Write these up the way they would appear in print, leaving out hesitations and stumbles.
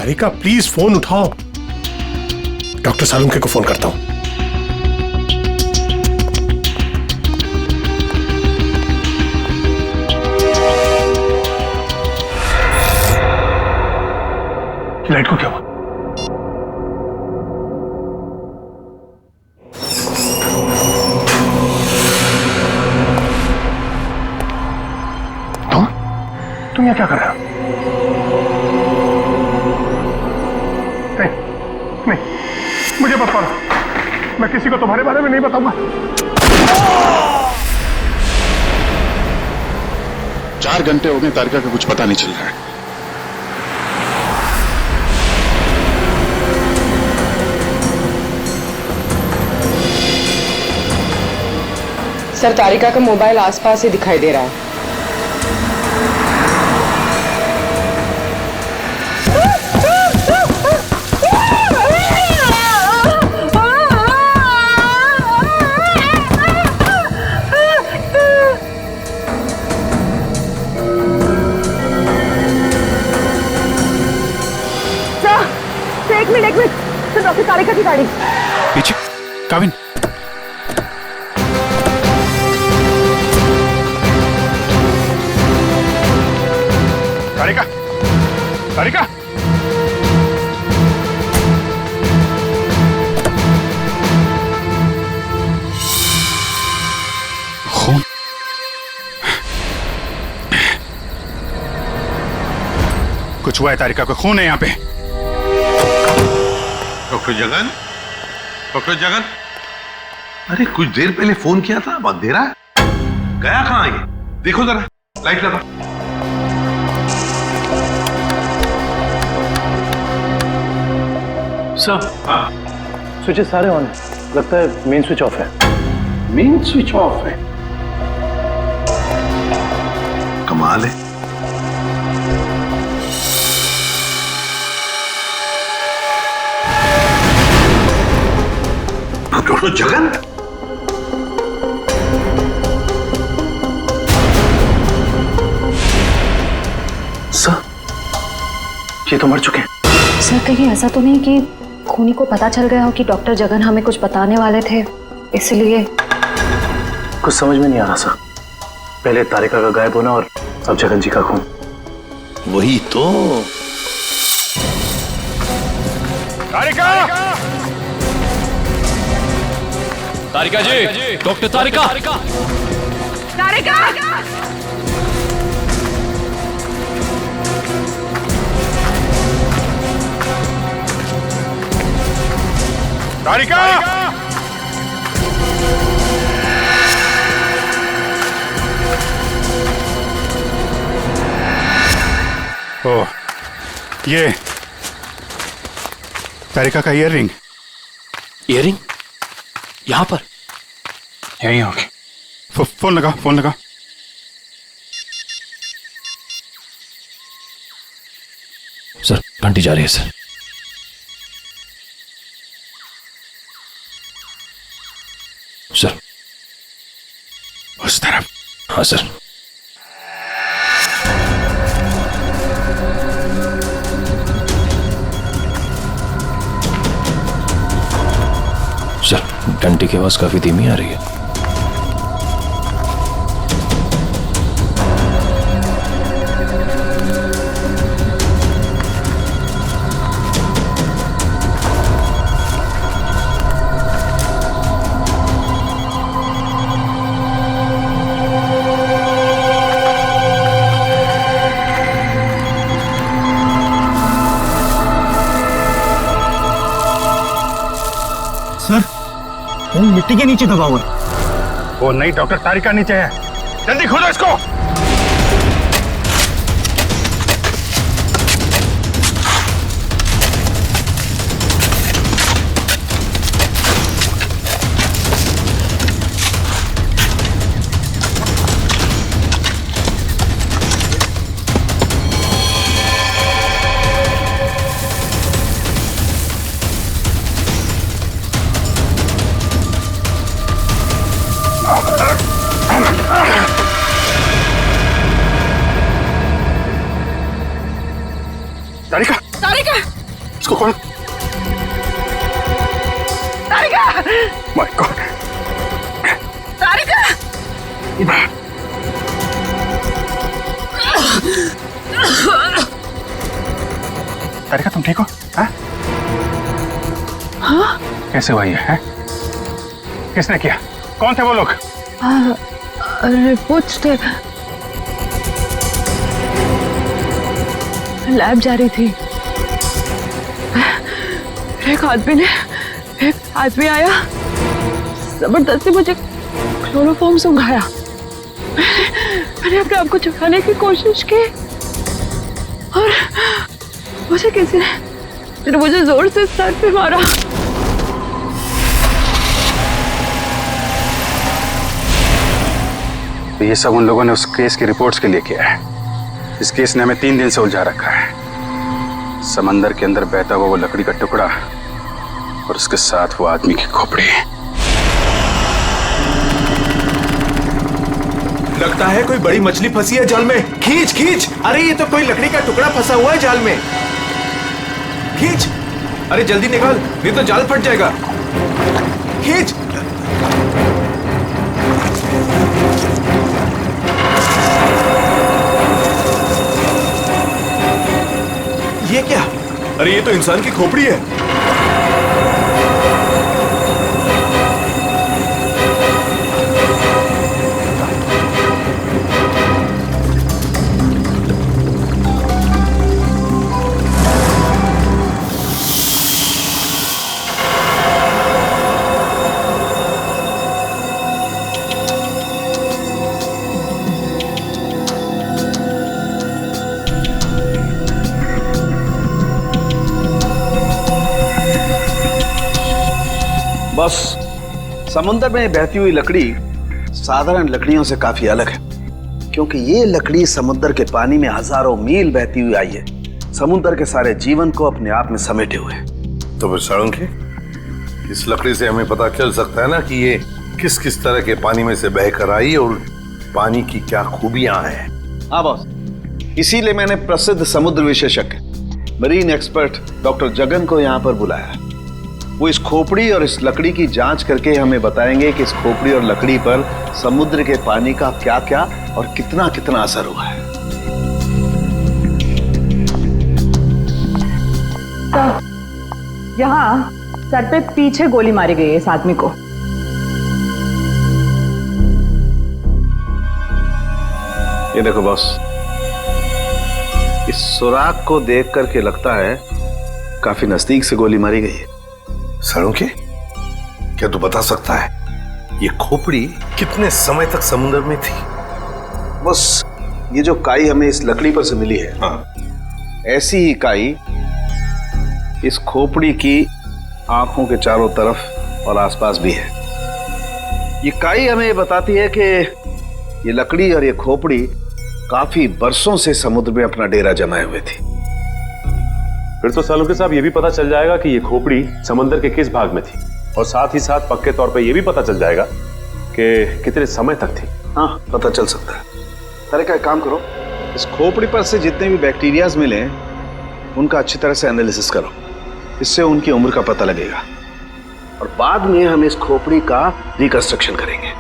Tarika please phone उठाओ। Doctor Salunkhe को phone करता हूं। लाइट को क्या हुआ? तुम यहाँ क्या कर रहे हो? नहीं, मुझे मत मारो। मैं किसी को तुम्हारे बारे में नहीं बताऊंगा। 4 घंटे हो गए, तारिका का कुछ पता नहीं चल रहा है। सर, तारिका का मोबाइल आसपास ही दिखाई दे रहा है। एक मिनट तो डॉक्टर तारिका की गाड़ी पीछे। काविन, तारिका, तारिका, खून। कुछ हुआ है, तारिका को खून है यहाँ पे। डॉक्टर जगन, डॉक्टर जगन, अरे कुछ देर पहले फोन किया था, अब अंधेरा है, गया कहाँ ये? देखो जरा, लाइट लगा। सर, स्विचेस सारे ऑन है। लगता है मेन स्विच ऑफ है। मेन स्विच ऑफ है? कमाल है। डॉक्टर जगन, सर, ये तो मर चुके हैं। सर, कहीं ऐसा तो नहीं कि खूनी को पता चल गया हो कि डॉक्टर जगन हमें कुछ बताने वाले थे, इसलिए? कुछ समझ में नहीं आ रहा सर। पहले तारिका का गायब होना और अब जगन जी का खून। वही तो। तारिका, तारिका जी, डॉक्टर तारिका, तारिका! तारिका, ओ, ये तारिका का ईयररिंग। ईयररिंग यहां पर? यहीं होगी। फोन लगा, फोन लगा। सर, घंटी जा रही है सर। सर, उस तरफ। हाँ सर। सर, घंटी की आवाज काफी धीमी आ रही है। मिट्टी के नीचे दबा हुआ है। वो नहीं, डॉक्टर तारिका नीचे है। जल्दी खोदो इसको। खोल। तारिका! My God. तारिका! तारिका तुम ठीक हो? हाँ? कैसे हुआ ये है? किसने किया? कौन थे वो लोग? रिपोर्ट्स थे, लैब जा रही थी। एक आदमी आया, जबरदस्ती मुझे क्लोरोफॉर्म सुंघाया। मैंने अपने आप को छुपाने की कोशिश की और मुझे किसी ने मुझे जोर से सर पे मारा। ये सब उन लोगों ने उस केस की रिपोर्ट्स के लिए किया है। इस केस ने हमें 3 दिन से उलझा रखा है। समंदर के अंदर बहता हुआ वो लकड़ी का टुकड़ा और उसके साथ वो आदमी की खोपड़ी। लगता है कोई बड़ी मछली फंसी है जाल में। खींच खींच! अरे ये तो कोई लकड़ी का टुकड़ा फंसा हुआ है जाल में। खींच! अरे जल्दी निकाल, नहीं तो जाल फट जाएगा। खींच! ये क्या? अरे ये तो इंसान की खोपड़ी है। बस समुद्र में बहती हुई लकड़ी साधारण लकड़ियों से काफी अलग है, क्योंकि ये लकड़ी समुद्र के पानी में हजारों मील बहती हुई आई है, समुद्र के सारे जीवन को अपने आप में समेटे हुए। तो फिर साळुंखे, इस लकड़ी से हमें पता चल सकता है ना कि ये किस किस तरह के पानी में से बहकर आई और पानी की क्या खूबियां हैं। हाँ बॉस, इसीलिए मैंने प्रसिद्ध समुद्र विशेषज्ञ मरीन एक्सपर्ट डॉक्टर जगन को यहाँ पर बुलाया। वो इस खोपड़ी और इस लकड़ी की जांच करके हमें बताएंगे कि इस खोपड़ी और लकड़ी पर समुद्र के पानी का क्या क्या और कितना कितना असर हुआ है। तो यहाँ सर पे पीछे गोली मारी गई है इस आदमी को। ये देखो बॉस, इस सुराग को देख करके लगता है काफी नजदीक से गोली मारी गई है। साळुंखे, क्या तू बता सकता है ये खोपड़ी कितने समय तक समुद्र में थी? बस ये जो काई हमें इस लकड़ी पर से मिली है, ऐसी ही काई इस खोपड़ी की आंखों के चारों तरफ और आसपास भी है। ये काई हमें ये बताती है कि ये लकड़ी और ये खोपड़ी काफी बरसों से समुद्र में अपना डेरा जमाए हुए थी। फिर तो साळुंखे साहब ये भी पता चल जाएगा कि ये खोपड़ी समंदर के किस भाग में थी, और साथ ही साथ पक्के तौर पे ये भी पता चल जाएगा कि कितने समय तक थी। हाँ, पता चल सकता है। अरे क्या काम करो, इस खोपड़ी पर से जितने भी बैक्टीरियाज मिले उनका अच्छी तरह से एनालिसिस करो, इससे उनकी उम्र का पता लगेगा और बाद में हम इस खोपड़ी का रिकंस्ट्रक्शन करेंगे।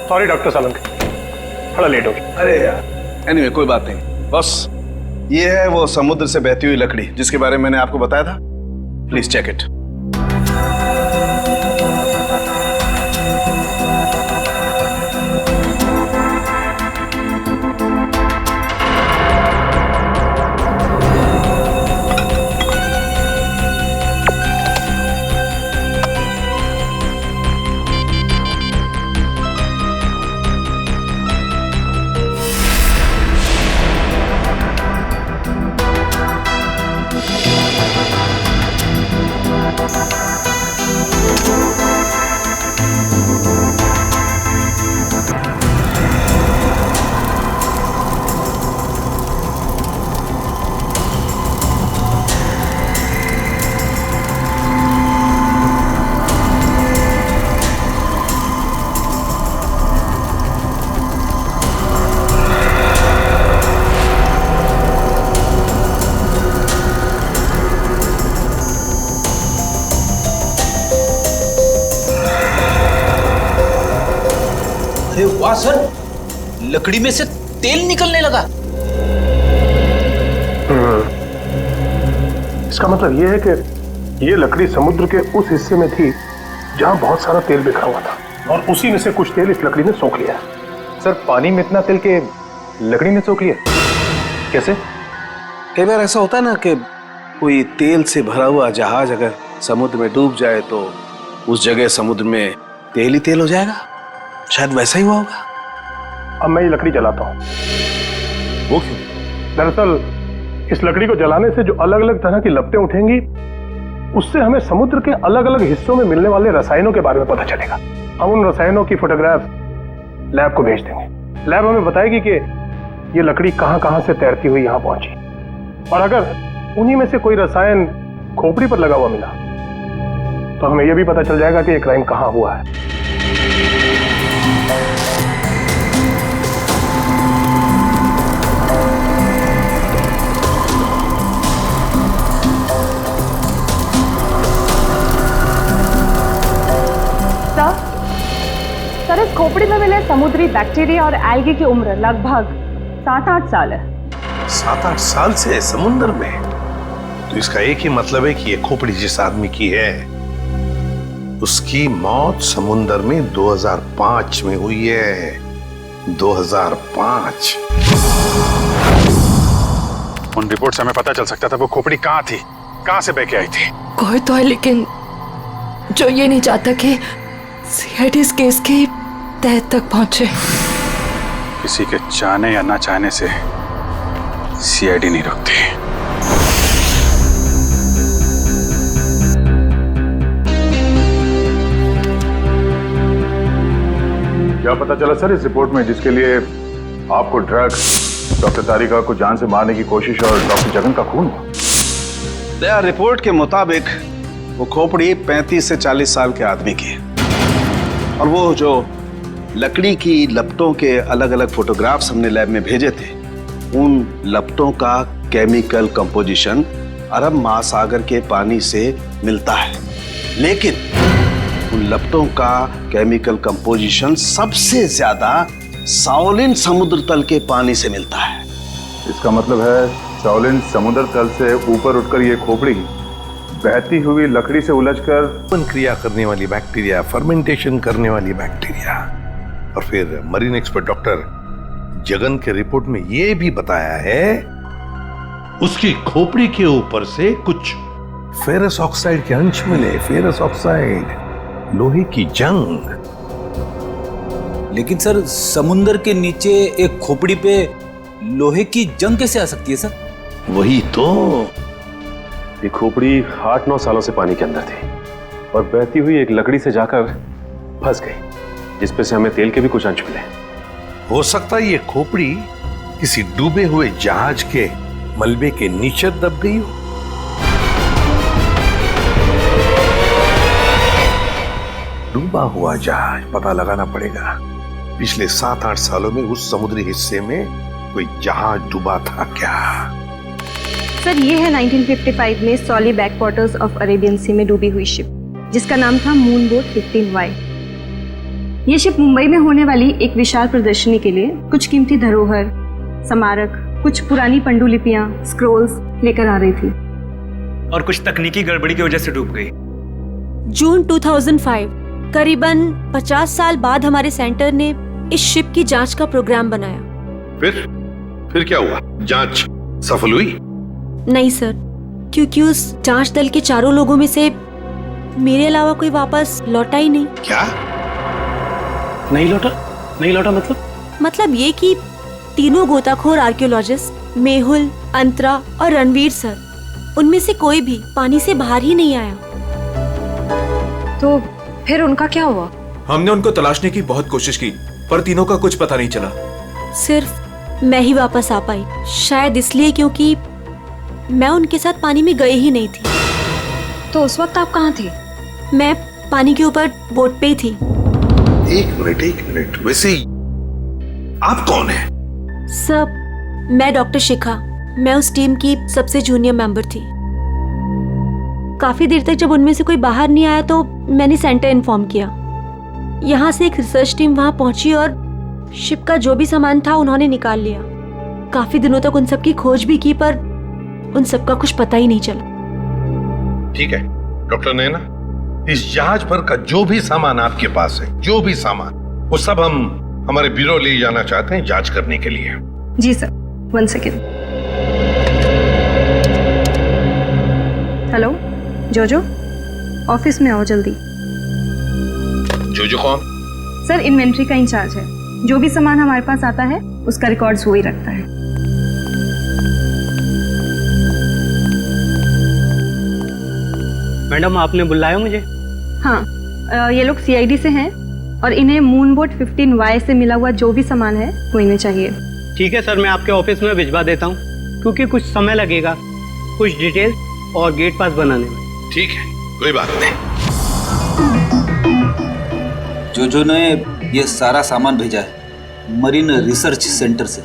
सॉरी डॉक्टर साळुंखे, थोड़ा लेट हो गया। अरे यार, एनीवे कोई बात नहीं। बस ये है वो समुद्र से बहती हुई लकड़ी जिसके बारे में मैंने आपको बताया था। Please check it. वाह सर, लकड़ी में से तेल निकलने लगा। इसका मतलब ये है कि ये लकड़ी समुद्र के उस हिस्से में थी जहां बहुत सारा तेल बिखरा हुआ था, और उसी में से कुछ तेल इस लकड़ी ने सोख लिया। सर पानी में इतना तेल के लकड़ी ने सोख लिया, कैसे? कई बार ऐसा होता है ना कि कोई तेल से भरा हुआ जहाज अगर समुद्र में डूब जाए तो उस जगह समुद्र में तेल ही तेल हो जाएगा। शायद वैसा ही हुआ होगा। अब मैं ये लकड़ी जलाता हूँ। वो क्यों? दरअसल इस लकड़ी को जलाने से जो अलग अलग तरह की लपटें उठेंगी, उससे हमें समुद्र के अलग अलग हिस्सों में मिलने वाले रसायनों के बारे में पता चलेगा। हम उन रसायनों की फोटोग्राफ लैब को भेज देंगे। लैब हमें बताएगी कि ये लकड़ी कहां कहां से तैरती हुई यहां पहुंची, और अगर उन्हीं में से कोई रसायन खोपड़ी पर लगा हुआ मिला तो हमें यह भी पता चल जाएगा कि ये क्राइम कहां हुआ है। सर, इस खोपड़ी में मिले समुद्री बैक्टीरिया और एल्गी की उम्र लगभग 7-8 साल है। 7-8 साल से समुद्र में? तो इसका एक ही मतलब है कि ये खोपड़ी जिस आदमी की है उसकी मौत समुद्र में 2005 में हुई है। 2005। उन रिपोर्ट से हमें पता चल सकता था वो खोपड़ी कहाँ थी, कहाँ से बह के आई थी। कोई तो है लेकिन जो ये नहीं चाहता कि सीआईडी इस केस की तह तक पहुंचे। किसी के चाहने या ना चाहने से सीआईडी नहीं रुकती। क्या पता चला सर इस रिपोर्ट में, जिसके लिए आपको ड्रग्स, डॉक्टर तारिका को जान से मारने की कोशिश और डॉक्टर जगन का खून हुआ? रिपोर्ट के मुताबिक वो खोपड़ी 35 से 40 साल के आदमी की है, और वो जो लकड़ी की लपटों के अलग अलग फोटोग्राफ्स हमने लैब में भेजे थे, उन लपटों का केमिकल कंपोजिशन अरब महासागर के पानी से मिलता है, लेकिन उन लपटों का केमिकल कंपोजिशन सबसे ज्यादा शाओलिन समुद्र तल के पानी से मिलता है। इसका मतलब है शाओलिन समुद्र तल से ऊपर उठकर ये खोपड़ी बहती हुई लकड़ी से उलझकर क्रिया करने वाली बैक्टीरिया, फर्मेंटेशन करने वाली बैक्टीरिया, और फिर मरीन एक्सपर्ट डॉक्टर जगन के रिपोर्ट में यह भी बताया है उसकी खोपड़ी के ऊपर से कुछ फेरस ऑक्साइड के अंश मिले। फेरस ऑक्साइड, लोहे की जंग। लेकिन सर, समुद्र के नीचे एक खोपड़ी पे लोहे की जंग कैसे आ सकती है सर? वही तो। ये खोपड़ी 8-9 सालों से पानी के अंदर थी और बहती हुई एक लकड़ी से जाकर फंस गई, जिसपे से हमें तेल के भी कुछ अंश मिले। हो सकता है ये खोपड़ी किसी डूबे हुए जहाज के मलबे के नीचे दब गई हो। डूबा हुआ जहाज, पता लगाना पड़ेगा पिछले 7-8 सालों में उस समुद्री हिस्से में कोई जहाज डूबा था क्या? सर, ये है 1955 में सॉली बैकवाटर्स ऑफ अरेबियन सी में डूबी हुई शिप, जिसका नाम था मून बोट 15Y। ये शिप मुंबई में होने वाली एक विशाल प्रदर्शनी के लिए कुछ कीमती धरोहर, स्मारक, कुछ पुरानी पंडुलिपियां, स्क्रोल्स लेकर आ रही थी, और कुछ तकनीकी गड़बड़ी की वजह से डूब गई। जून 2005, करीबन 50 साल बाद हमारे सेंटर ने इस शिप की जांच का प्रोग्राम बनाया। फिर क्या हुआ? जांच सफल हुई? नहीं सर, क्योंकि उस जांच दल के चारों लोगों में से मेरे अलावा कोई वापस लौटा ही नहीं। क्या? नहीं लौटा? नहीं लौटा मतलब ये कि तीनों गोताखोर आर्कियोलॉजिस्ट, मेहुल, अंतरा और रणवीर सर, उनमें से कोई भी पानी से बाहर ही नहीं आया। तो फिर उनका क्या हुआ? हमने उनको तलाशने की बहुत कोशिश की, पर तीनों का कुछ पता नहीं चला। सिर्फ मैं ही वापस आ पाई, शायद इसलिए क्योंकि मैं उनके साथ पानी में गई ही नहीं थी। तो उस वक्त आप कहाँ थे? मैं पानी के ऊपर बोट पे ही थी। एक मिनट, वैसे आप कौन है? सब, मैं डॉक्टर शिखा, मैं उस टीम की सबसे जूनियर मेंबर थी। काफी देर तक जब उनमें से कोई बाहर नहीं आया तो मैंने सेंटर इन्फॉर्म किया। यहाँ से एक रिसर्च टीम वहाँ पहुंची और शिप का जो भी सामान था उन्होंने निकाल लिया। काफी दिनों तक उन सब की खोज भी की पर उन सब का कुछ पता ही नहीं चला। ठीक है डॉक्टर नैना, इस जहाज पर का जो भी सामान आपके पास है, जो भी सामान, वो सब हम हमारे ब्यूरो ले जाना चाहते हैं जांच करने के लिए। जी सर, 1 सेकेंड। हेलो जोजो, ऑफिस में आओ जल्दी। जोजो कौन? सर इन्वेंट्री का इंचार्ज है। जो भी सामान हमारे पास आता है उसका रिकॉर्ड्स वो ही रखता है। मैडम आपने बुलाया मुझे? हाँ, ये लोग सीआईडी से हैं और इन्हें मून बोट 15Y से मिला हुआ जो भी सामान है वो इन्हें चाहिए। ठीक है सर, मैं आपके ऑफिस में भिजवा देता हूँ, क्योंकि कुछ समय लगेगा कुछ डिटेल और गेट पास बनाने में। ठीक है, कोई बात नहीं। जो ने ये सारा सामान भेजा है मरीन रिसर्च सेंटर से।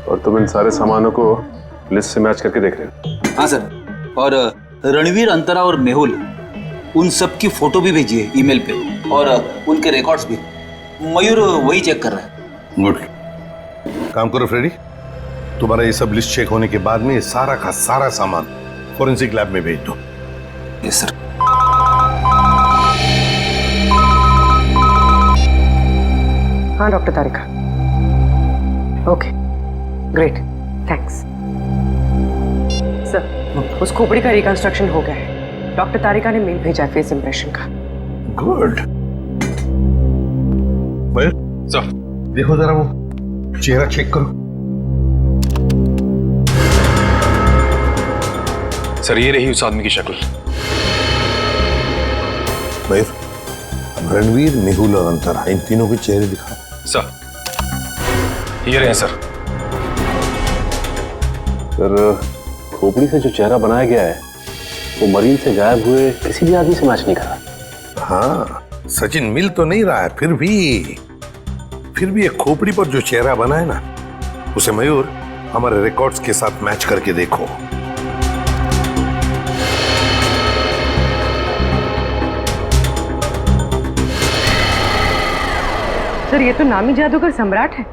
और तुम इन सारे सामानों को लिस्ट से मैच करके देख रहे हो? हाँ सर, और रणवीर, अंतरा और मेहुल, उन सब की फोटो भी भेजी है ईमेल पे, और उनके रिकॉर्ड्स भी। मयूर वही चेक कर रहा है। गुड, काम करो फ्रेडी, तुम्हारा ये सब लिस्ट चेक होने के बाद में ये सारा का सारा सामान फोरेंसिक लैब में भेज दो। Yes sir. हाँ डॉक्टर तारिका, ओके ग्रेट, थैंक्स सर। उस खोपड़ी का रिकंस्ट्रक्शन हो गया है। डॉक्टर तारिका ने मेल भेजा फेस इंप्रेशन का। गुड। सर देखो जरा वो चेहरा चेक करो। सर ये रही उस आदमी की शक्ल। मयूर, रणवीर, मेहुल और अंतरा, इन तीनों के चेहरे दिखा। सर ये रहे सर। सर खोपड़ी से जो चेहरा बनाया गया है वो मरीन से गायब हुए किसी भी आदमी से मैच नहीं करा। हाँ, सचिन मिल तो नहीं रहा है, फिर भी एक खोपड़ी पर जो चेहरा बना है ना, उसे मयूर हमारे रिकॉर्ड्स के साथ मैच करके देखो। सर ये तो नामी जादूगर सम्राट है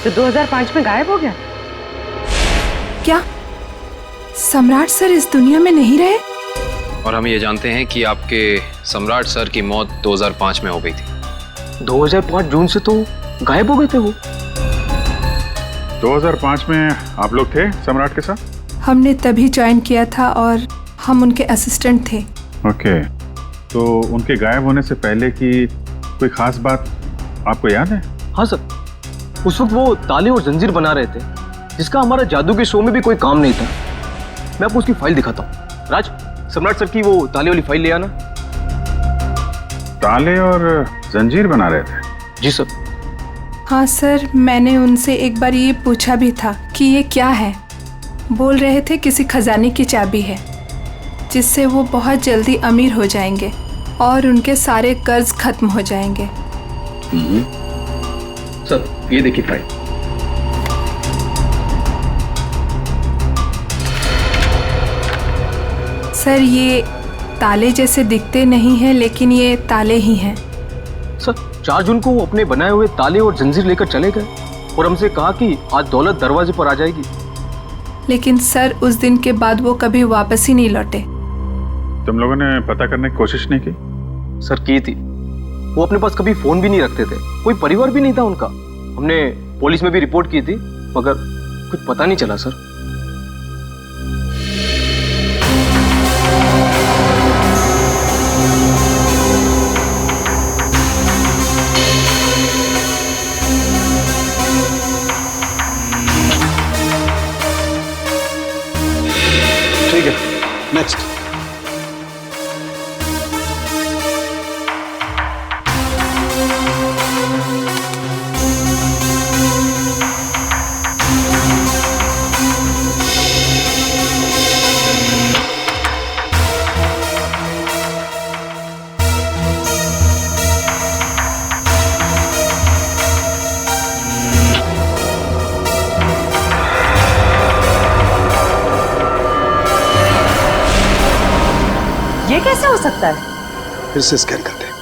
जो 2005 में गायब हो गया। क्या सम्राट सर इस दुनिया में नहीं रहे? और हम ये जानते हैं कि आपके सम्राट सर की मौत 2005 में हो गई थी। 2005 जून से तो गायब हो गए थे वो। 2005 में आप लोग थे सम्राट के साथ? हमने तभी ज्वाइन किया था और हम उनके असिस्टेंट थे। ओके, तो उनके गायब होने से पहले की कोई खास बात आपको याद है? हाँ सर, उस वक्त वो ताले और जंजीर बना रहे थे, जिसका हमारा जादू के शो में भी कोई काम नहीं था। मैं आपको उसकी फाइल दिखाता हूँ। राज, सम्राट सर की वो ताले वाली फाइल ले आना। ताले और जंजीर बना रहे थे? जी सर। हाँ सर, मैंने उनसे एक बार ये पूछा भी था कि ये क्या है। बोल रहे थे किसी खजाने की चाबी है जिससे वो बहुत जल्दी अमीर हो जाएंगे और उनके सारे कर्ज खत्म हो जाएंगे। सर ये देखिए फाइल। सर ये ताले जैसे दिखते नहीं हैं, लेकिन ये ताले ही हैं। सर 4 जून को वो अपने बनाए हुए ताले और जंजीर लेकर चले गए और हमसे कहा कि आज दौलत दरवाजे पर आ जाएगी। लेकिन सर उस दिन के बाद वो कभी वापस ही नहीं लौटे। तुम लोगों ने पता करने की कोशिश नहीं की? सर की थी, वो अपने पास कभी फोन भी नहीं रखते थे, कोई परिवार भी नहीं था उनका। हमने पुलिस में भी रिपोर्ट की थी मगर कुछ पता नहीं चला सर। ठीक है, नेक्स्ट। ये कैसे हो सकता है? फिर से स्कैन करते हैं।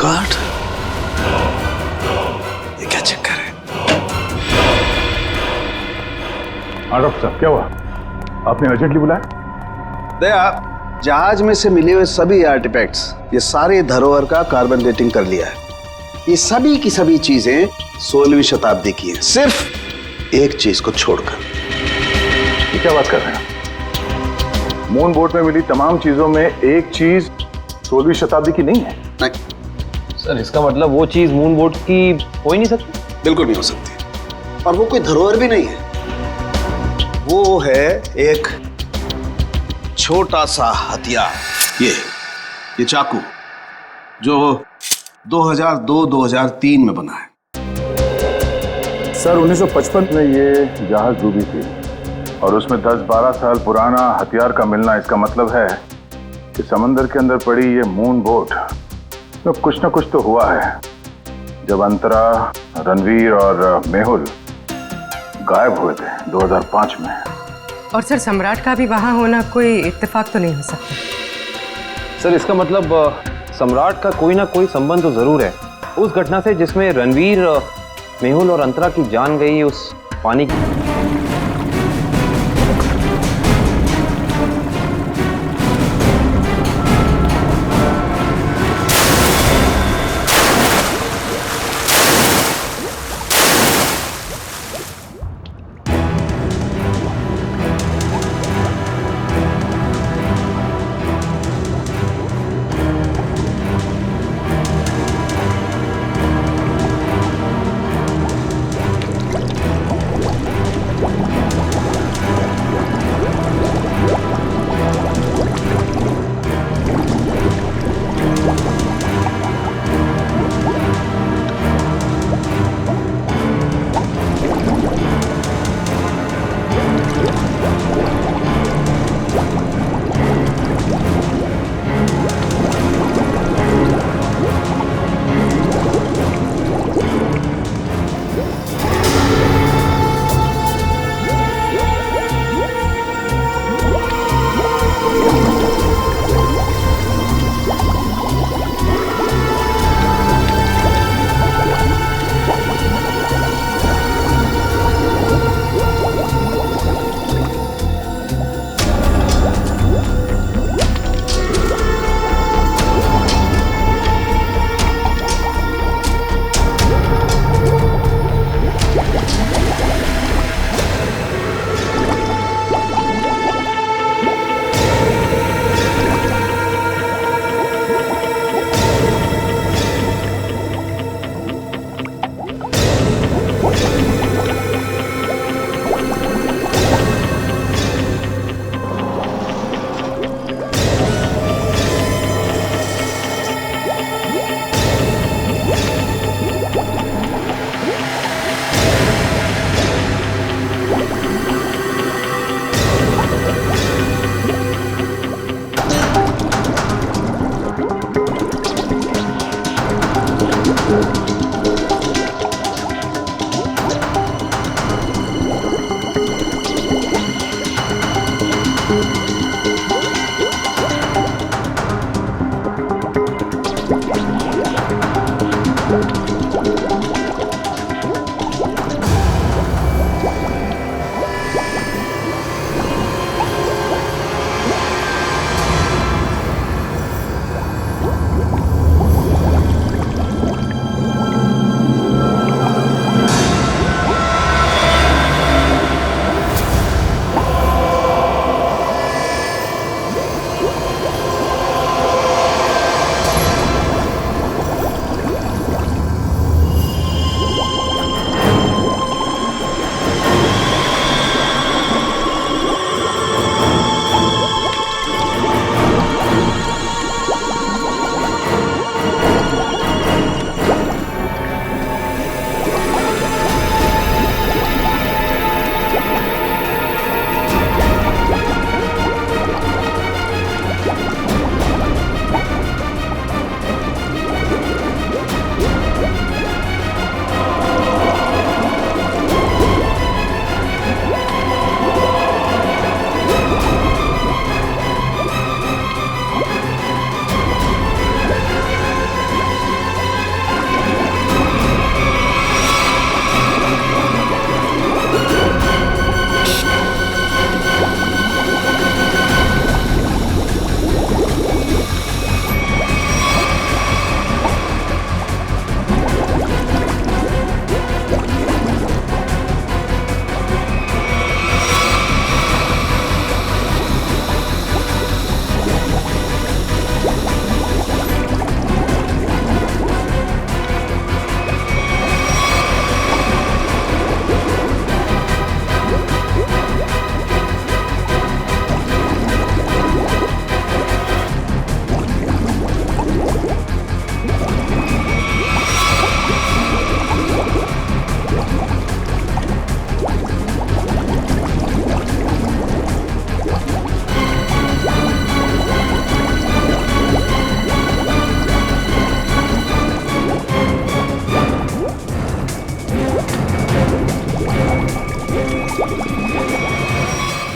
गॉड, ये क्या चक्कर है? हाँ डॉक्टर साहब, क्या हुआ? आपने अर्जेंटली बुलाया? दया, जहाज में से मिले हुए सभी आर्टिफैक्ट्स, ये सारे धरोहर का कार्बन डेटिंग कर लिया है। ये सभी की सभी चीजें 16वीं शताब्दी की हैं, सिर्फ एक चीज को छोड़कर। ये क्या बात कर रहे हैं? मून बोट में मिली तमाम चीजों में एक चीज 16वीं शताब्दी की नहीं है? नहीं सर, इसका मतलब वो चीज मून बोट की हो ही नहीं सकती? बिल्कुल नहीं हो सकती। और वो कोई धरोहर भी नहीं है, वो है एक छोटा सा हथियार। ये चाकू जो 2002-2003 में बना है। सर 1955 में ये जहाज डूबी थी और उसमें 10-12 साल पुराना हथियार का मिलना, इसका मतलब है कि समंदर के अंदर पड़ी ये मून बोट में कुछ ना कुछ तो हुआ है। जब अंतरा, रणवीर और मेहुल गायब हुए थे 2005 में। और सर सम्राट का भी वहां होना कोई इत्तेफाक तो नहीं हो सकता। सर इसका मतलब सम्राट का कोई ना कोई संबंध तो जरूर है उस घटना से जिसमें रणवीर, मेहुल और अंतरा की जान गई उस पानी की।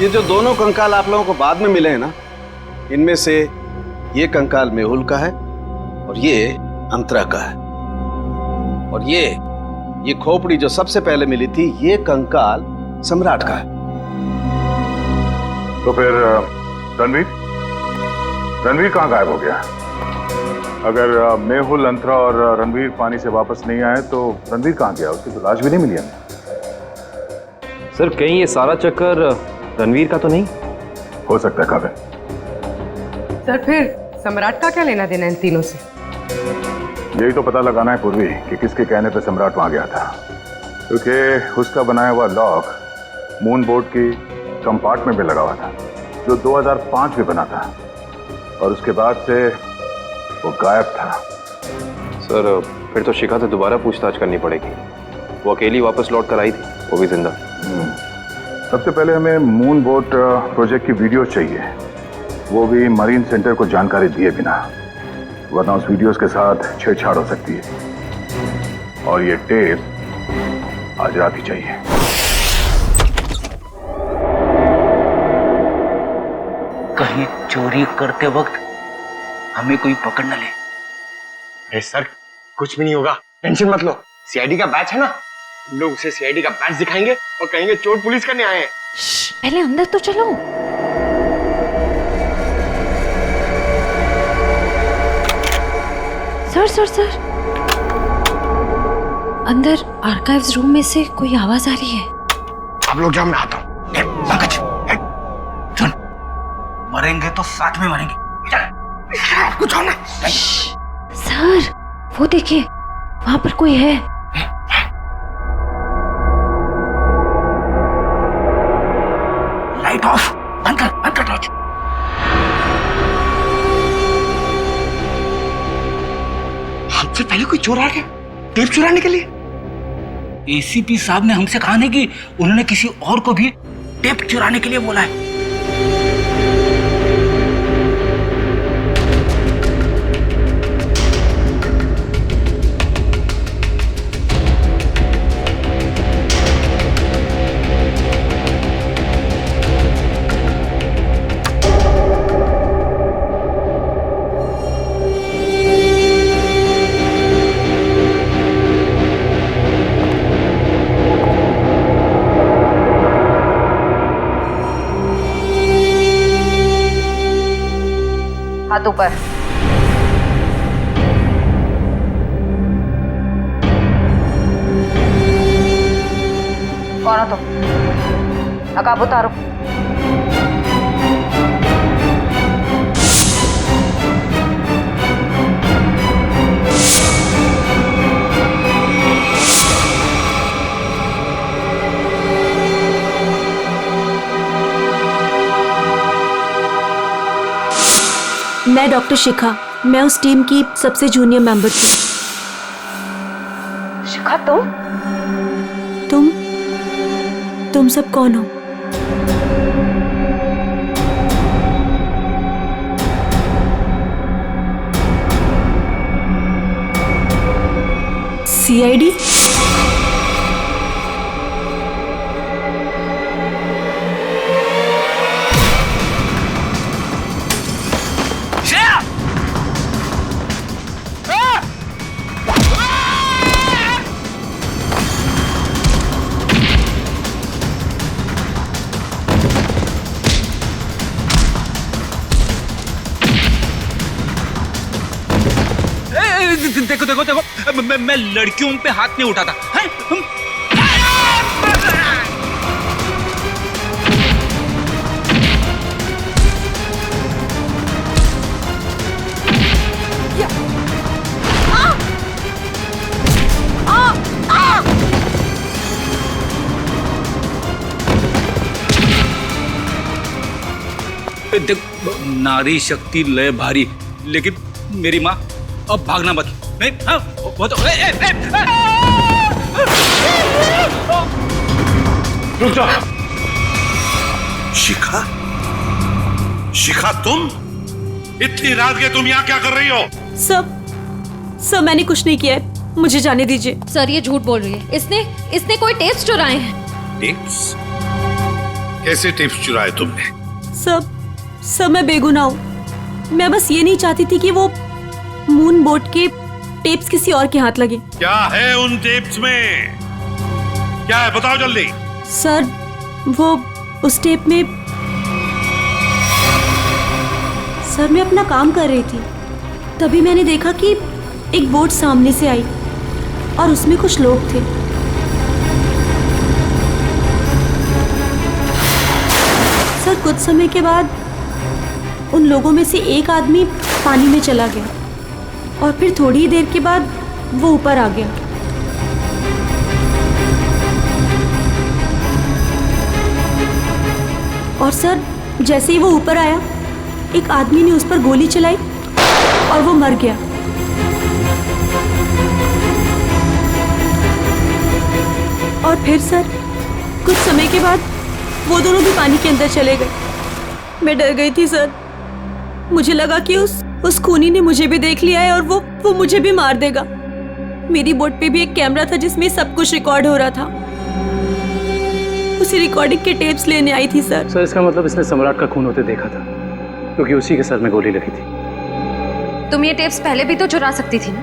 ये जो दोनों कंकाल आप लोगों को बाद में मिले हैं ना, इनमें से ये कंकाल मेहुल का है और ये अंतरा का है। और ये खोपड़ी जो सबसे पहले मिली थी, ये कंकाल सम्राट का है। तो फिर रणवीर कहाँ गायब हो गया? अगर मेहुल, अंतरा और रणवीर पानी से वापस नहीं आए तो रणवीर कहाँ गया? उसकी तो लाश भी नहीं मिली हमें। सर कहीं ये सारा चक्कर रणवीर का तो नहीं हो सकता है काबिल। सर फिर सम्राट का क्या लेना देना इन तीनों से? यही तो पता लगाना है पूर्वी कि किसके कहने पे सम्राट वहां गया था, क्योंकि उसका बनाया हुआ लॉक मून बोट की कंपार्टमेंट में लगा हुआ था जो 2005 में बना था और उसके बाद से वो गायब था। सर फिर तो शिखा से दोबारा पूछताछ करनी पड़ेगी। वो अकेली वापस लौट कर आई थी, वो भी जिंदा। सबसे पहले हमें मून बोट प्रोजेक्ट की वीडियो चाहिए, वो भी मरीन सेंटर को जानकारी दिए बिना, वरना उस वीडियोस के साथ छेड़छाड़ हो सकती है। और ये टेप आज रात ही चाहिए। कहीं चोरी करते वक्त हमें कोई पकड़ न ले। अरे सर कुछ भी नहीं होगा, टेंशन मत लो। सीआईडी का बैच है ना, लोग उसे सीआईडी का बैच दिखाएंगे और कहेंगे चोर पुलिस करने आए हैं। पहले अंदर तो चलो। सर अंदर आर्काइव्स रूम में से कोई आवाज आ रही है। आप लोग जाओ, मैं आता हूँ। सुन, मरेंगे तो साथ में मरेंगे। आपको जाओ ना। सर वो देखिए, वहां पर कोई है। लाइट ऑफ, बंद कर टॉर्च। हमसे पहले कोई चोर आ गया टेप चुराने के लिए। एसीपी साहब ने हमसे कहा नहीं कि उन्होंने किसी और को भी टेप चुराने के लिए बोला है। हाथ ऊपर। कौन हो तुम? नकाब उतारो। मैं डॉक्टर शिखा, मैं उस टीम की सबसे जूनियर मेंबर थी। शिखा तुम सब कौन हो? सीआईडी? देखो मैं लड़कियों पे हाथ नहीं उठाता है? देख, नारी शक्ति लय भारी, लेकिन मेरी माँ अब भागना मत। नहीं, हाँ, वो तो रुक जाओ। शिखा, शिखा तुम इतनी रात के तुम यहाँ क्या कर रही हो? सब मैंने कुछ नहीं किया है, मुझे जाने दीजिए। सर ये झूठ बोल रही है, इसने कोई टेप्स चुराए हैं। टेप्स? कैसे टिप्स चुराए तुमने? सब मैं बेगुनाह हूँ। मैं बस ये नहीं चाहती थी कि वो मून बोट के टेप्स किसी और के हाथ लगे। क्या है उन टेप्स में? क्या है बताओ जल्दी। सर वो उस टेप में सर मैं अपना काम कर रही थी, तभी मैंने देखा कि एक बोट सामने से आई और उसमें कुछ लोग थे। सर कुछ समय के बाद उन लोगों में से एक आदमी पानी में चला गया और फिर थोड़ी ही देर के बाद वो ऊपर आ गया। और सर जैसे ही वो ऊपर आया, एक आदमी ने उस पर गोली चलाई और वो मर गया। और फिर सर कुछ समय के बाद वो दोनों भी पानी के अंदर चले गए। मैं डर गई थी सर, मुझे लगा कि उस खूनी ने मुझे भी देख लिया है और वो मुझे भी मार देगा। मेरी बोट पे भी एक कैमरा था जिसमें सब कुछ रिकॉर्ड हो रहा था। उसी रिकॉर्डिंग के टेप्स लेने आई थी सर। सर इसका मतलब इसने सम्राट का खून होते देखा था, क्योंकि उसी के सर में गोली लगी थी। तुम ये टेप्स पहले भी तो चुरा सकती थी ना,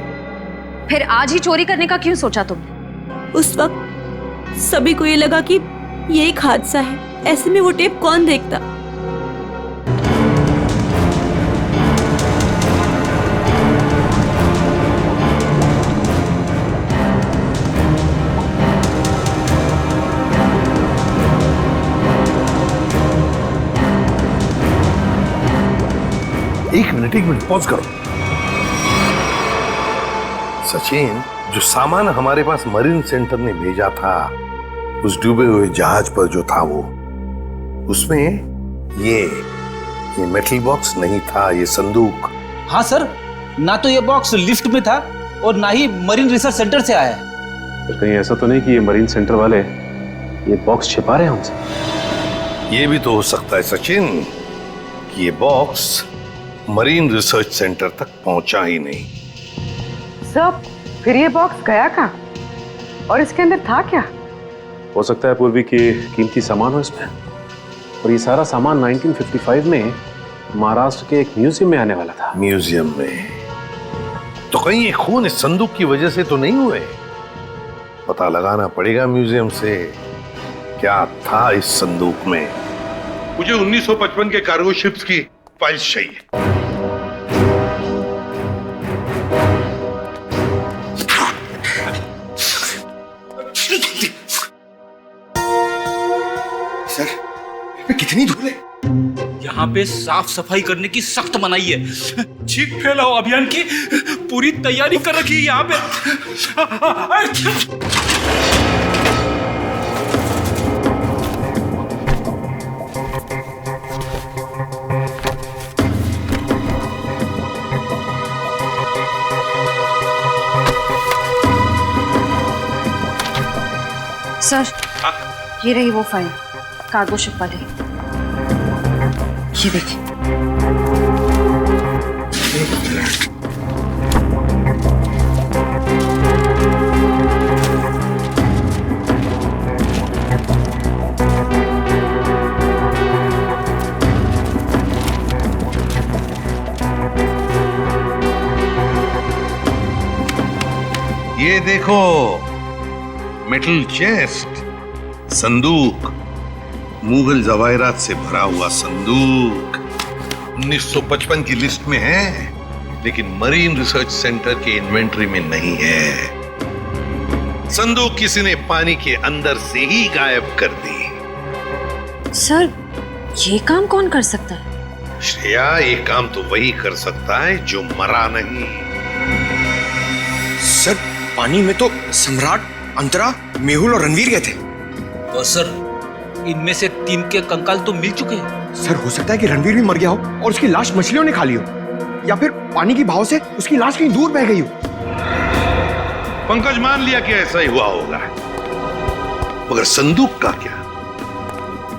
फिर आज ही चोरी करने का क्यों सोचा तुमने? उस वक्त सभी को ये लगा कि ये एक हादसा है, ऐसे में वो टेप कौन देखता। एक मिनट पॉज करो। सचिन, जो सामान हमारे पास मरीन सेंटर ने भेजा था उस डूबे हुए जहाज पर जो था वो, उसमें ये मेटल बॉक्स नहीं था, ये संदूक। हाँ सर, ना तो ये बॉक्स लिफ्ट में था और ना ही मरीन रिसर्च सेंटर से आया है। तो कहीं ऐसा तो नहीं कि ये मरीन सेंटर वाले ये बॉक्स छिपा रहे हैं हमसे? ये भी तो हो सकता है सचिन कि ये बॉक्स मरीन रिसर्च सेंटर तक पहुंचा ही नहीं। सब फिर ये बॉक्स गया कहाँ और इसके अंदर था क्या? हो सकता है पूर्वी कि कीमती सामान हो इसमें, और ये सारा सामान 1955 में महाराष्ट्र के एक म्यूजियम में आने वाला था। म्यूजियम में? तो कहीं ये खून इस संदूक की वजह से तो नहीं हुए? पता लगाना पड़ेगा म्यूजियम से क्या था इस संदूक में। मुझे 1955 के कार्गो शिप्स की फाइल्स चाहिए। सर, कितनी धूल है? यहाँ पे साफ सफाई करने की सख्त मनाही है। चीख फैलाओ अभियान की पूरी तैयारी कर रखी है यहाँ पे। सर, ये रही वो फाइल कार्गो शिप वाली। ये देखिए। ये देखो, मेटल चेस्ट, संदूक, मुगल जवाहरात से भरा हुआ संदूक 1955 की लिस्ट में है, लेकिन मरीन रिसर्च सेंटर के इन्वेंटरी में नहीं है। संदूक किसी ने पानी के अंदर से ही गायब कर दी। सर, ये काम कौन कर सकता है? श्रेया, ये काम तो वही कर सकता है जो मरा नहीं। सर, पानी में तो सम्राट, अंतरा, मेहुल और रणवीर गए थे। और सर, इनमें से 3 के कंकाल तो मिल चुके हैं। सर, हो सकता है कि रणवीर भी मर गया हो और उसकी लाश मछलियों ने खा ली हो, या फिर पानी की बहाव से उसकी लाश कहीं दूर बह गई हो। पंकज मान लिया कि ऐसा ही हुआ होगा, मगर संदूक का क्या?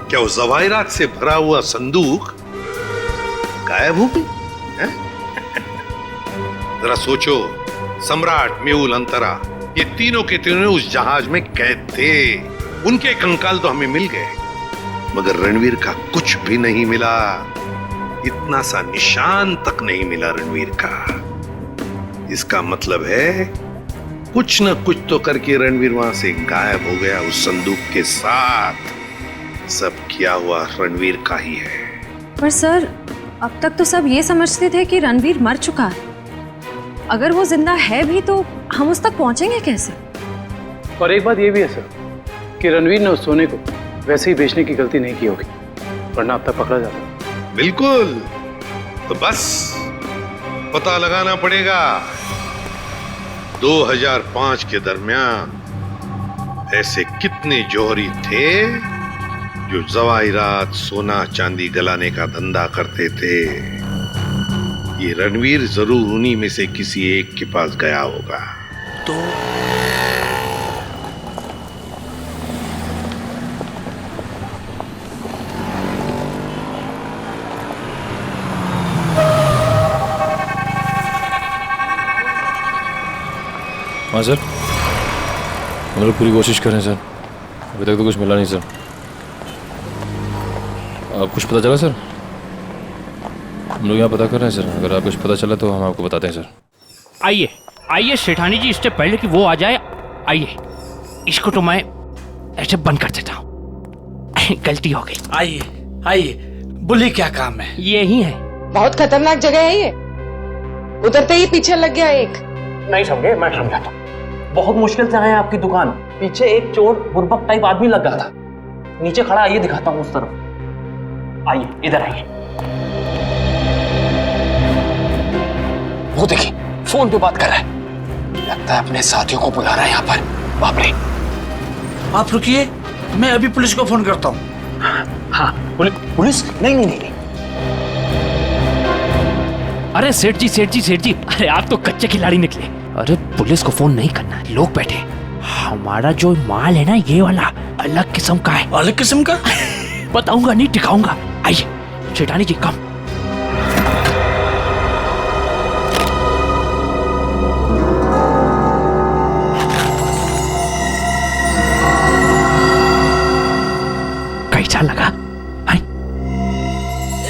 क्या वो जवाहरात से भरा हुआ संदूक गायब हो गई? जरा सोचो, सम्राट, मेहुल, अंतरा, ये तीनों के तीनों उस जहाज में कैद थे। उनके कंकाल तो हमें मिल गए, मगर रणवीर का कुछ भी नहीं मिला। इतना सा निशान तक नहीं मिला रणवीर का। इसका मतलब है कुछ न कुछ तो करके रणवीर वहां से गायब हो गया उस संदूक के साथ। सब किया हुआ रणवीर का ही है। पर सर, अब तक तो सब ये समझते थे कि रणवीर मर चुका है। अगर वो जिंदा है भी तो हम उस तक पहुंचेंगे कैसे? और एक बात ये भी है सर कि रणवीर ने उस सोने को वैसे ही बेचने की गलती नहीं की होगी, वरना अब तक पकड़ा जाता। बिल्कुल। तो बस पता लगाना पड़ेगा 2005 के दरमियान ऐसे कितने जौहरी थे जो जवाहिरात, सोना चांदी गलाने का धंधा करते थे। ये रणवीर जरूर उन्हीं में से किसी एक के पास गया होगा। तो हाँ सर, हम लोग पूरी कोशिश कर रहे हैं सर। अभी तक तो कुछ मिला नहीं सर। आप कुछ पता चला सर? हम लोग यहाँ पता कर रहे हैं सर। अगर आप कुछ पता चला तो हम आपको बताते हैं सर। आइए आइए सेठानी जी, इससे पहले कि वो आ जाए, आइए इसको तो मैं ऐसे बंद कर देता हूँ। गलती हो गई। आइए आइए, बोलिए क्या काम है? यही है। बहुत खतरनाक जगह है ये। उतरते ही पीछे लग गया एक। नहीं समझे, मैं समझाता हूँ। बहुत मुश्किल से आए आपकी दुकान। पीछे एक चोर बुर्बक टाइप आदमी लग गया था। नीचे खड़ा, आइए दिखाता हूँ उस तरफ। आइए इधर आइए। वो देखिए फोन पे बात कर रहा है। लगता है अपने साथियों को बुला रहा है यहाँ पर। बाप रे। आप रुकिए, मैं अभी पुलिस को फोन करता हूँ। हाँ पुलिस? नहीं। अरे सेठ जी, अरे आप तो कच्चे खिलाड़ी निकले। अरे पुलिस को फोन नहीं करना, लोग बैठे। हमारा जो माल है ना, ये वाला अलग किस्म का है। अलग किस्म का? बताऊंगा नहीं, दिखाऊंगा। आइए सेठानी जी, कम। कैसा लगा?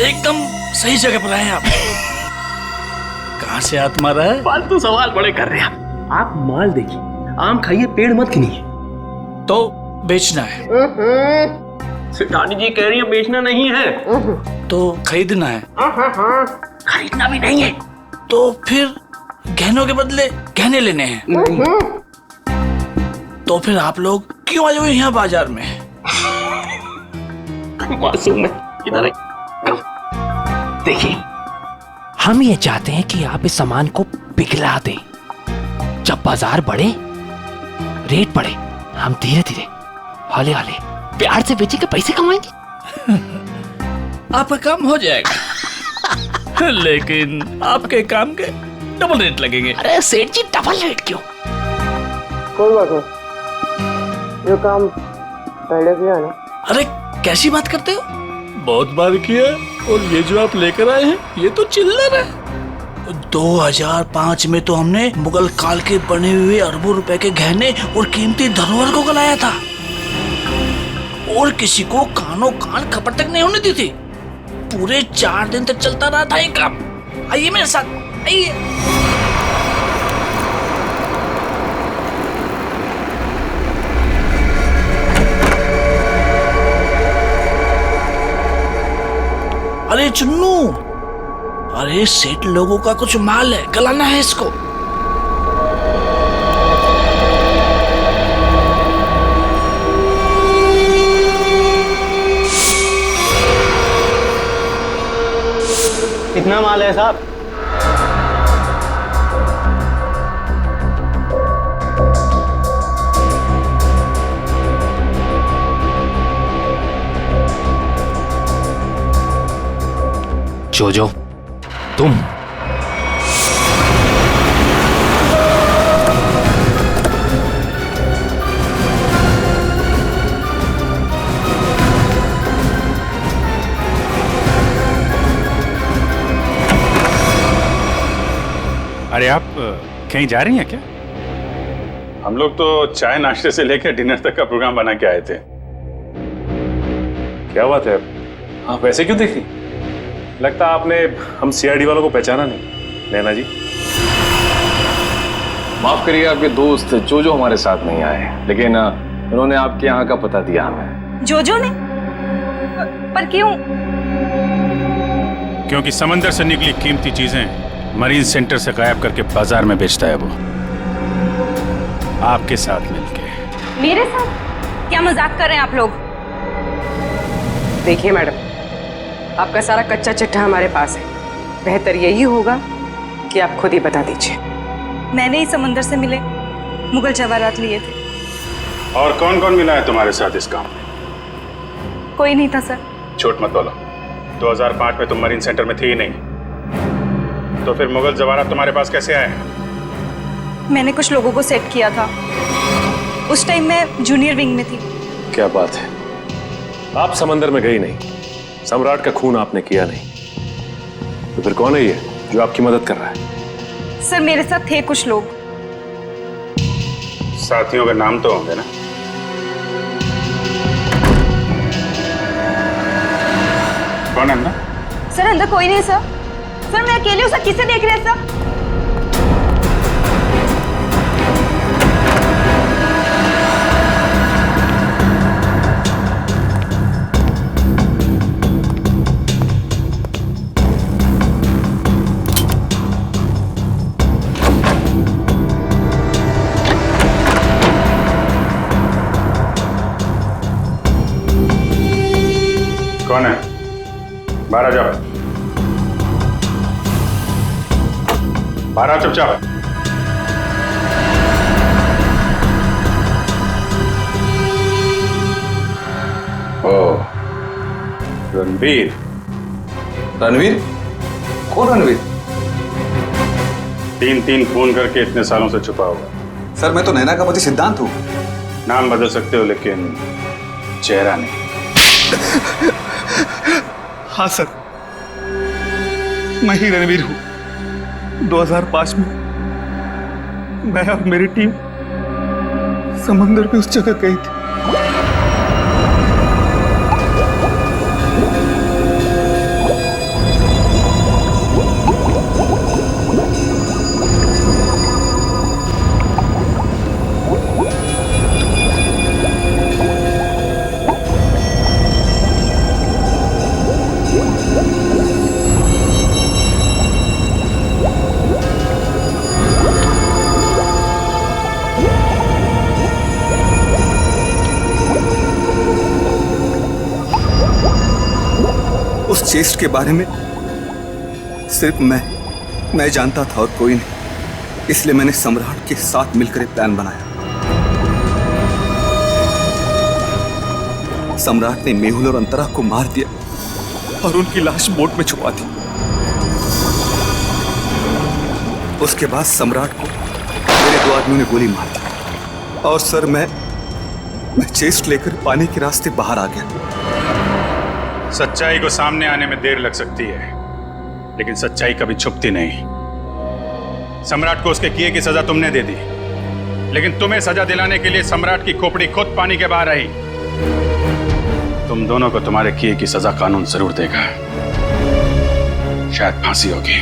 एकदम सही जगह पर आए आप। कहाँ से हाथ मारा है? फालतू सवाल बड़े कर रहे हैं आप। माल देखिए, आम खाइए, पेड़ मत गिनिए। तो बेचना है? सेठानी जी कह रही है बेचना नहीं है। तो खरीदना है? खरीदना भी नहीं है। तो फिर गहनों के बदले गहने लेने हैं? तो फिर आप लोग क्यों आए हुए यहाँ बाजार में? मासूम है, इधर देखिए, हम ये चाहते हैं कि आप इस सामान को पिघला दें। जब बाजार बढ़े, रेट बढ़े, हम धीरे धीरे हौले हौले प्यार से बेचे के पैसे कमाएंगे। आपका काम हो जाएगा। लेकिन आपके काम के डबल रेट लगेंगे। अरे सेठ जी, डबल रेट क्यों? कोई बात नहीं, ये काम पहले किया ना। अरे कैसी बात करते हो? बहुत बार किया। और ये जो आप लेकर आए हैं, ये तो चिल्लर है। 2005 में तो हमने मुगल काल के बने हुए अरबों रुपए के गहने और कीमती धरोहर को गलाया था, और किसी को कानों कान खबर तक नहीं होने दी थी। पूरे 4 दिन तक चलता रहा था ये काम। आइए मेरे साथ, आइए। अरे चुन्नू, अरे सेठ लोगों का कुछ माल है, गलाना है इसको। कितना माल है साहब? जोजो, तुम अरे आप कहीं जा रही हैं क्या? हम लोग तो चाय नाश्ते से लेकर डिनर तक का प्रोग्राम बना के आए थे। क्या बात है, आप वैसे क्यों देख रही? लगता आपने हम सीआईडी वालों को पहचाना नहीं, नैना जी। माफ करिए, आपके दोस्त जो हमारे साथ नहीं आए, लेकिन उन्होंने आपके यहाँ का पता दिया हमें। जोजो ने? पर क्यों? क्योंकि समंदर से निकली कीमती चीजें मरीन सेंटर से गायब करके बाजार में बेचता है वो, आपके साथ मिलके। मेरे साथ? क्या मजाक कर रहे हैं आप लोग? देखिए मैडम, आपका सारा कच्चा चिट्ठा हमारे पास है, बेहतर यही होगा कि आप खुद ही बता दीजिए। मैंने ही समंदर से मिले मुगल जवाहरात लिए थे। और कौन कौन मिला है तुम्हारे साथ इस काम में? कोई नहीं था सर। झूठ मत बोलो, 2005 में तुम मरीन सेंटर में थी ही नहीं, तो फिर मुगल जवाहरात तुम्हारे पास कैसे आए? मैंने कुछ लोगों को सेट किया था, उस टाइम मैं जूनियर विंग में थी। क्या बात है, आप समंदर में गई नहीं, सम्राट का खून आपने किया नहीं, तो फिर कौन है ये जो आपकी मदद कर रहा है? सर मेरे साथ थे कुछ लोग। साथियों के नाम तो होंगे ना? कौन है अंदर? सर अंदर कोई नहीं सर। सर मैं अकेले हूँ सर, किसे देख रहे हैं सर? कौन है? बाहर आ जाओ, बाहर आ चुपचाप। ओ, रणवीर। रणवीर? कौन रणवीर? 3 खून करके इतने सालों से छुपा हुआ। सर मैं तो नैना का पति सिद्धांत हूँ। नाम बदल सकते हो लेकिन चेहरा नहीं। हाँ सर, मैं ही रणवीर हूँ। 2005 में मैं और मेरी टीम समंदर पे उस जगह गई थी। उस चेस्ट के बारे में सिर्फ मैं जानता था और कोई नहीं, इसलिए मैंने सम्राट के साथ मिलकर एक प्लान बनाया। सम्राट ने मेहुल और अंतरा को मार दिया और उनकी लाश बोट में छुपा दी। उसके बाद सम्राट को मेरे 2 आदमियों ने गोली मार दी और सर मैं चेस्ट लेकर पानी के रास्ते बाहर आ गया। सच्चाई को सामने आने में देर लग सकती है, लेकिन सच्चाई कभी छुपती नहीं। सम्राट को उसके किए की सजा तुमने दे दी, लेकिन तुम्हें सजा दिलाने के लिए सम्राट की खोपड़ी खुद पानी के बाहर आई। तुम दोनों को तुम्हारे किए की सजा कानून जरूर देगा, शायद फांसी होगी।